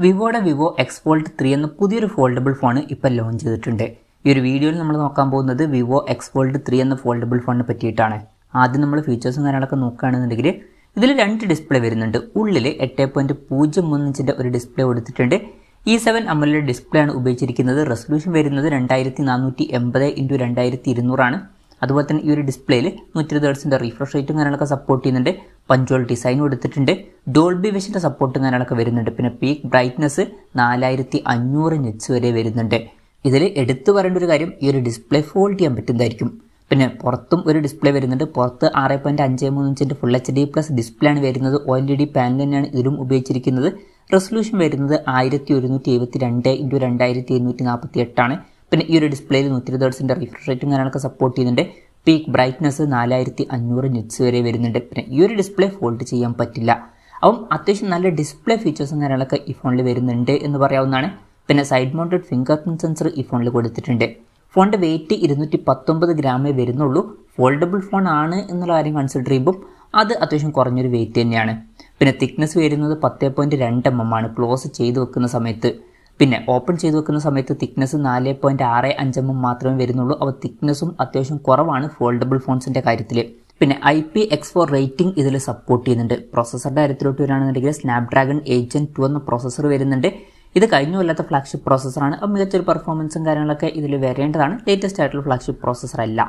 വിവോയുടെ Vivo X fold 3 എന്ന പുതിയൊരു foldable phone ഇപ്പോൾ ലോഞ്ച് ചെയ്തിട്ടുണ്ട്. ഈ ഒരു വീഡിയോയിൽ നമ്മൾ നോക്കാൻ പോകുന്നത് വിവോ എക്സ് ഫോൾഡ് 3 എന്ന ഫോൾഡബിൾ ഫോണിനെ പറ്റിയിട്ടാണ്. ആദ്യം നമ്മൾ ഫീച്ചേഴ്സും കാര്യങ്ങളൊക്കെ നോക്കുകയാണെന്നുണ്ടെങ്കിൽ ഇതിൽ 2 ഡിസ്പ്ലേ വരുന്നുണ്ട്. ഉള്ളിൽ 8.03 ഇഞ്ചിൻ്റെ ഒരു ഡിസ്പ്ലേ കൊടുത്തിട്ടുണ്ട്. E7 AMOLED ഡിസ്പ്ലേ ആണ് ഉപയോഗിച്ചിരിക്കുന്നത്. റെസൊല്യൂഷൻ വരുന്നത് 2480x2200 ആണ്. അതുപോലെ തന്നെ ഈ ഒരു ഡിസ്പ്ലേയിൽ 120 ഹെർട്സിൻ്റെ റീഫ്രഷ് റേറ്റും കാര്യങ്ങളൊക്കെ സപ്പോർട്ട് ചെയ്യുന്നുണ്ട്. പഞ്ച്വൽ ഡിസൈൻ കൊടുത്തിട്ടുണ്ട്. ഡോൾബി വിഷൻ്റെ സപ്പോർട്ടും കാര്യങ്ങളൊക്കെ വരുന്നുണ്ട്. പിന്നെ പീക്ക് ബ്രൈറ്റ്നസ് 4500 നിറ്റ്സ് വരെ വരുന്നുണ്ട്. ഇതിൽ എടുത്തു പറയേണ്ട ഒരു കാര്യം, ഈ ഒരു ഡിസ്പ്ലേ ഫോൾഡ് ചെയ്യാൻ പറ്റുന്നതായിരിക്കും. പിന്നെ പുറത്തും ഒരു ഡിസ്പ്ലേ വരുന്നുണ്ട്. പുറത്ത് 6.53 ഇഞ്ചിൻ്റെ ഫുൾ HD+ ഡിസ്പ്ലേ ആണ് വരുന്നത്. OLED പാനൽ തന്നെയാണ് ഇതിലും ഉപയോഗിച്ചിരിക്കുന്നത്. റെസൊല്യൂഷൻ വരുന്നത് 1172x2248 ആണ്. പിന്നെ ഈ ഒരു ഡിസ്പ്ലേയിൽ 120 ഹെർട്സിൻ്റെ റിഫ്രഷ് റേറ്റും കാര്യങ്ങളൊക്കെ സപ്പോർട്ട് ചെയ്യുന്നുണ്ട്. പീക്ക് ബ്രൈറ്റ്നസ് 4500 നിറ്റ്സ് വരെ വരുന്നുണ്ട്. പിന്നെ ഈ ഒരു ഡിസ്പ്ലേ ഫോൾഡ് ചെയ്യാൻ പറ്റില്ല. അപ്പം അത്യാവശ്യം നല്ല ഡിസ്പ്ലേ ഫീച്ചേഴ്സും കാര്യങ്ങളൊക്കെ ഈ ഫോണിൽ വരുന്നുണ്ട് എന്ന് പറയാവുന്നതാണ്. പിന്നെ side mounted finger print sensor ഈ ഫോണിൽ കൊടുത്തിട്ടുണ്ട്. ഫോണിൻ്റെ വെയിറ്റ് 219 ഗ്രാമേ വരുന്നുള്ളൂ. ഫോൾഡബിൾ ഫോൺ ആണ് എന്നുള്ള കാര്യം കൺസിഡർ ചെയ്യുമ്പോൾ അത് അത്യാവശ്യം കുറഞ്ഞൊരു വെയിറ്റ് തന്നെയാണ്. പിന്നെ തിക്നെസ് വരുന്നത് 10.2 mm ആണ് ക്ലോസ് ചെയ്ത് വെക്കുന്ന സമയത്ത്. പിന്നെ ഓപ്പൺ ചെയ്ത് വെക്കുന്ന സമയത്ത് തിക്നെസ് 4.65 mm മാത്രമേ വരുന്നുള്ളൂ. അപ്പോൾ തിക്നെസ്സും അത്യാവശ്യം കുറവാണ് ഫോൾഡബിൾ ഫോൺസിൻ്റെ കാര്യത്തിൽ. പിന്നെ IPX4 റേറ്റിംഗ് ഇതിൽ സപ്പോർട്ട് ചെയ്യുന്നുണ്ട്. പ്രോസസ്സറുടെ കാര്യത്തിലോട്ട് വരികയാണെന്നുണ്ടെങ്കിൽ സ്നാപ്ഡ്രാഗൺ 8 Gen 2 എന്ന പ്രോസസ്സർ വരുന്നുണ്ട്. ഇത് കഴിഞ്ഞ കൊല്ലത്തെ ഫ്ലാഗ്ഷിപ്പ് പ്രോസസ്സറാണ്. അപ്പോൾ മികച്ചൊരു പെർഫോമൻസും കാര്യങ്ങളൊക്കെ ഇതിൽ വരേണ്ടതാണ്. ലേറ്റസ്റ്റ് ആയിട്ടുള്ള ഫ്ലാഗ്ഷിപ്പ് പ്രോസസ്സർ അല്ല.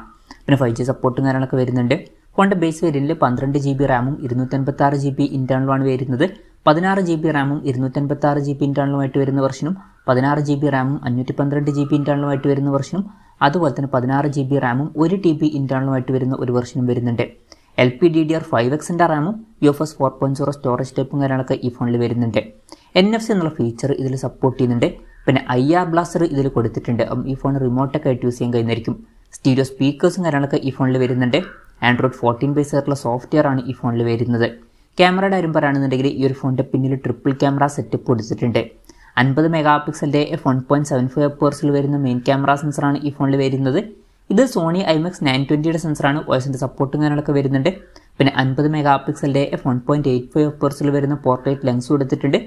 പിന്നെ 5G സപ്പോർട്ടും കാര്യങ്ങളൊക്കെ വരുന്നുണ്ട്. ഫോണിൻ്റെ ബേസ് വേരിയൻറ്റിൽ 12 GB റാമും 256 GB ഇൻറ്റേർണലുമാണ് വരുന്നത്. 16 GB റാമും 256 GB ഇൻറ്റേർണലുമായിട്ട് വരുന്ന വെർഷനും 16 GB റാമും 512 GB ഇൻറ്റേർണലുമായിട്ട് വരുന്ന വെർഷനും അതുപോലെ തന്നെ 16 GB റാമും 1 TB ഇൻറ്റേർണലുമായിട്ട് വരുന്ന ഒരു വെർഷനും വരുന്നുണ്ട്. LPDDR5X റാമും UFS 4.0 സ്റ്റോറേജ് ടൈപ്പും കാര്യങ്ങളൊക്കെ ഈ ഫോണിൽ വരുന്നുണ്ട്. NFC എന്നുള്ള ഫീച്ചർ ഇതിൽ സപ്പോർട്ട് ചെയ്യുന്നുണ്ട്. പിന്നെ IR ബ്ലാസ്റ്റർ ഇതിൽ കൊടുത്തിട്ടുണ്ട്. ഈ ഫോൺ റിമോട്ടൊക്കെ ആയിട്ട് യൂസ് ചെയ്യാൻ കഴിയുന്നതായിരിക്കും. സ്റ്റീരിയോ സ്പീക്കേഴ്സും കാര്യങ്ങളൊക്കെ ഈ ഫോണിൽ വരുന്നുണ്ട്. Android 14 ബേസ് ആയിട്ടുള്ള സോഫ്റ്റ്വെയർ ആണ് ഈ ഫോണിൽ വരുന്നത്. ക്യാമറയുടെ കാര്യം പറയുകയാണെന്നുണ്ടെങ്കിൽ ഈ ഒരു ഫോണിൻ്റെ പിന്നിൽ ട്രിപ്പിൾ ക്യാമറ സെറ്റപ്പ് കൊടുത്തിട്ടുണ്ട്. 50 മെഗാപിക്സലിൻ്റെ f1.75 വരുന്ന മെയിൻ ക്യാമറ സെൻസറാണ് ഈ ഫോണിൽ വരുന്നത്. ഇത് സോണി IMX 920യുടെ സെൻസറാണ്. OSൻ്റെ സപ്പോർട്ടും കാര്യങ്ങളൊക്കെ വരുന്നുണ്ട്. പിന്നെ 50 മെഗാപിക്സലിൻ്റെ f1.85 വരുന്ന പോർട്രേറ്റ് ലെൻസ് കൊടുത്തിട്ടുണ്ട്.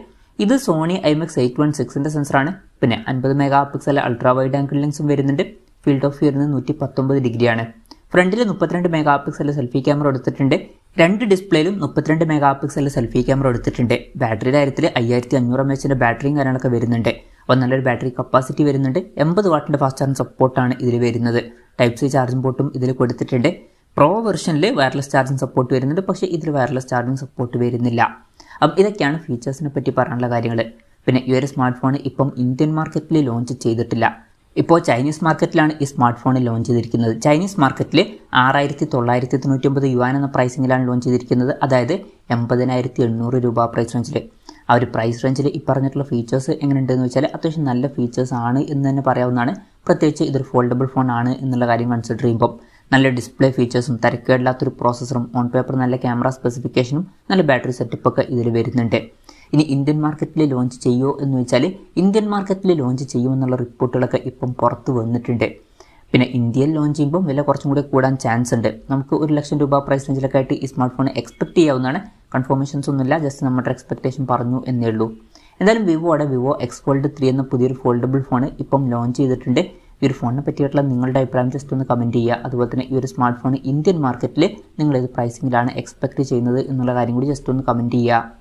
ഇത് സോണി IMX 816ൻ്റെ സെൻസറാണ്. പിന്നെ 50 മെഗാപിക്സൽ അൾട്രാ വൈഡ് ആംഗിൾ ലെൻസും വരുന്നുണ്ട്. ഫീൽഡ് ഓഫ് വ്യൂ വരുന്നത് 119 ഡിഗ്രിയാണ്. ഫ്രണ്ടിൽ 32 മെഗാപിക്സൽ സെൽഫി ക്യാമറ എടുത്തിട്ടുണ്ട്. 2 ഡിസ്പ്ലേയിലും 32 മെഗാപിക്സൽ സെൽഫി ക്യാമറ എടുത്തിട്ടുണ്ട്. ബാറ്ററിയുടെ കാര്യത്തിൽ 5500 mAh ബാറ്ററിയും കാര്യങ്ങളൊക്കെ വരുന്നുണ്ട്. അപ്പോൾ നല്ലൊരു ബാറ്ററി കപ്പാസിറ്റി വരുന്നുണ്ട്. 80 വാട്ടിൻ്റെ ഫാസ്റ്റ് ചാർജിങ് സപ്പോർട്ടാണ് ഇതിൽ വരുന്നത്. Type-C ചാർജിംഗ് പോർട്ടും ഇതിൽ കൊടുത്തിട്ടുണ്ട്. പ്രോ വെർഷനിൽ വയർലെസ് ചാർജിങ് സപ്പോർട്ട് വരുന്നുണ്ട്. പക്ഷേ ഇതിൽ വയർലെസ് ചാർജിങ് സപ്പോർട്ട് വരുന്നില്ല. അപ്പം ഇതൊക്കെയാണ് ഫീച്ചേഴ്സിനെ പറ്റി പറയാനുള്ള കാര്യങ്ങൾ. പിന്നെ ഈ ഒരു സ്മാർട്ട് ഫോൺ ഇപ്പം ഇന്ത്യൻ മാർക്കറ്റിൽ ലോഞ്ച് ചെയ്തിട്ടില്ല. ഇപ്പോൾ ചൈനീസ് മാർക്കറ്റിലാണ് ഈ സ്മാർട്ട് ഫോൺ ലോഞ്ച് ചെയ്തിരിക്കുന്നത്. ചൈനീസ് മാർക്കറ്റിൽ 6999 യുവാൻ എന്ന പ്രൈസിങ്ങിലാണ് ലോഞ്ച് ചെയ്തിരിക്കുന്നത്. അതായത് 80,800 രൂപ പ്രൈസ് റേഞ്ചിൽ. ആ ഒരു പ്രൈസ് റേഞ്ചിൽ ഈ പറഞ്ഞിട്ടുള്ള ഫീച്ചേഴ്സ് എങ്ങനെയുണ്ടെന്ന് വെച്ചാൽ അത്യാവശ്യം നല്ല ഫീച്ചേഴ്സ് ആണ് എന്ന് തന്നെ പറയാവുന്നതാണ്. പ്രത്യേകിച്ച് ഇതൊരു ഫോൾഡബിൾ ഫോൺ ആണ് എന്നുള്ള കാര്യം കൺസിഡർ ചെയ്യുമ്പോൾ നല്ല ഡിസ്പ്ലേ ഫീച്ചേഴ്സും തിരക്കേടില്ലാത്തൊരു പ്രോസസ്സറും ഓൺ പേപ്പർ നല്ല ക്യാമറ സ്പെസിഫിക്കേഷനും നല്ല ബാറ്ററി സെറ്റപ്പൊക്കെ ഇതിൽ വരുന്നുണ്ട്. ഇനി ഇന്ത്യൻ മാർക്കറ്റിൽ ലോഞ്ച് ചെയ്യുമോ എന്ന് വെച്ചാൽ ഇന്ത്യൻ മാർക്കറ്റിൽ ലോഞ്ച് ചെയ്യുമെന്നുള്ള റിപ്പോർട്ടുകളൊക്കെ ഇപ്പം പുറത്ത് വന്നിട്ടുണ്ട്. പിന്നെ ഇന്ത്യയിൽ ലോഞ്ച് ചെയ്യുമ്പോൾ വില കുറച്ചും കൂടി കൂടാൻ ചാൻസ് ഉണ്ട്. നമുക്ക് 1 ലക്ഷം രൂപ പ്രൈസ് റേഞ്ചിലൊക്കെ ആയിട്ട് ഈ സ്മാർട്ട് ഫോൺ എക്സ്പെക്ട് ചെയ്യാവുന്നതാണ്. കൺഫർമേഷൻസ് ഒന്നുമില്ല, ജസ്റ്റ് നമ്മുടെ എക്സ്പെക്ടേഷൻ പറഞ്ഞു എന്നേ ഉള്ളൂ. എന്തായാലും വിവോയുടെ വിവോ എക്സ് ഫോൾഡ് 3 എന്ന പുതിയൊരു ഫോൾഡബിൾ ഫോൺ ഇപ്പം ലോഞ്ച് ചെയ്തിട്ടുണ്ട്. ഈ ഒരു ഫോണിനെ പറ്റിയിട്ടുള്ള നിങ്ങളുടെ അഭിപ്രായം ജസ്റ്റ് ഒന്ന് കമൻറ്റ് ചെയ്യുക. അതുപോലെ തന്നെ ഈ ഒരു സ്മാർട്ട് ഫോൺ ഇന്ത്യൻ മാർക്കറ്റിൽ നിങ്ങൾ ഏത് പ്രൈസിങ്ങിലാണ് എക്സ്പെക്ട് ചെയ്യുന്നത് എന്നുള്ള കാര്യം കൂടി ജസ്റ്റ് ഒന്ന് കമൻറ്റ് ചെയ്യുക.